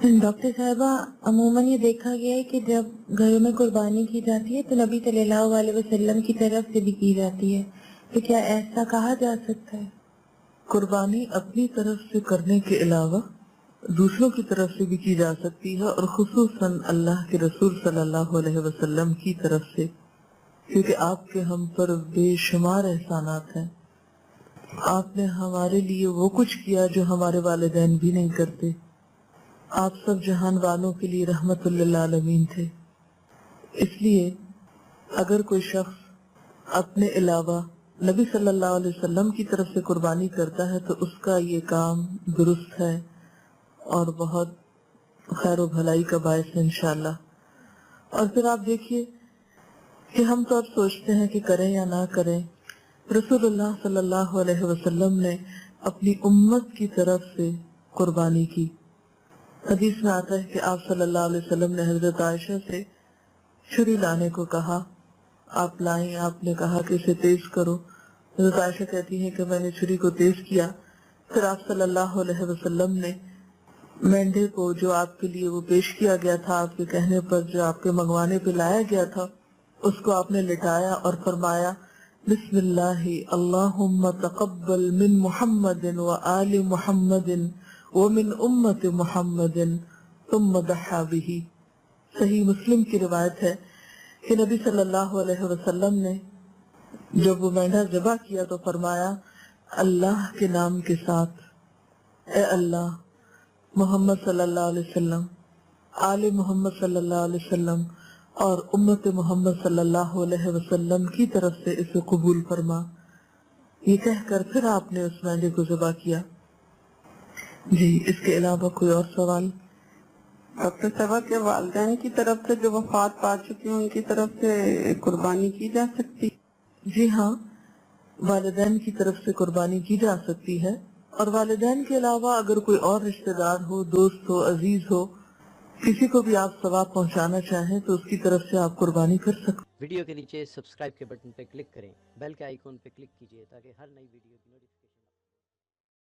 Doctor साहबा, अमूमन ये देखा गया है कि जब घरों में कुर्बानी की जाती है तो नबी सल्लल्लाहु अलैहि वसल्लम की तरफ से भी की जाती है, तो क्या ऐसा कहा जा सकता है? कुर्बानी अपनी तरफ से करने के अलावा दूसरों की तरफ से भी की जा सकती है, और खुसूसन अल्लाह के रसूल सल्लल्लाहु अलैहि वसल्लम की तरफ से, क्योंकि आपके हम पर बेशुमार एहसानात हैं। आपने हमारे लिए वो कुछ किया जो हमारे वालिदैन भी नहीं करते। आप सब जहान वालों के लिए रहमतुल लिल आलमीन थे। इसलिए अगर कोई शख्स अपने अलावा नबी सल्लल्लाहु अलैहि वसल्लम की तरफ से कुर्बानी करता है तो उसका ये काम दुरुस्त है और बहुत खैर व भलाई का बायस है इंशाअल्लाह। और फिर आप देखिए कि हम तो अब सोचते हैं कि करें या ना करें, रसूलुल्लाह सल्लल्लाहु अलैहि वसल्लम ने अपनी उम्मत की तरफ से कुर्बानी की। हदीस में आता है कि आप सल्लल्लाहु अलैहि वसल्लम ने हजरत आयशा से छुरी लाने को कहा, आप लाएं, आपने कहा कि इसे तेज करो। हजरत आयशा कहती हैं कि मैंने छुरी को तेज किया, फिर आप सल्लल्लाहु अलैहि वसल्लम ने मेंढे को जो आपके लिए वो पेश किया गया था, आपके कहने पर जो आपके मंगवाने पे लाया गया था, उसको आपने लिटाया और फरमाया बिस्मिल्लाहि अल्लाहुम्मा तक़ब्बल मिन मुहम्मदिन व आलि मुहम्मदिन व मिन उम्मति मुहम्मदिन तुम्मा दहा बिही। सही मुस्लिम की रिवायत है कि नबी सल्लल्लाहु अलैहि वसल्लम ने जब वो मेंढा ज़बह किया तो फरमाया, अल्लाह के नाम के साथ, ए अल्लाह, मोहम्मद सल्लल्लाहु अलैहि वसल्लम, आले मोहम्मद सल्लल्लाहु अलैहि वसल्लम और उम्मत मोहम्मद सल्लल्लाहु अलैहि वसल्लम की तरफ से इसे कबूल फरमा। ये कहकर फिर आपने उस मेंढे को ज़बह किया। जी, इसके अलावा कोई और सवाल? डॉक्टर साहबा, के वालिदैन की तरफ से जो वफात पा चुकी हैं उनकी तरफ से कुर्बानी की जा सकती? जी हाँ, वालिदैन की तरफ से कुर्बानी की जा सकती है, और वालिदैन के अलावा अगर कोई और रिश्तेदार हो, दोस्त हो, अजीज हो, किसी को भी आप सवाब पहुंचाना चाहें तो उसकी तरफ से आप कुर्बानी कर सकते हैं। वीडियो के नीचे सब्सक्राइब के बटन पर क्लिक करें, बेल के आइकॉन पर क्लिक कीजिए ताकि हर नई वीडियो की नोटिफिकेशन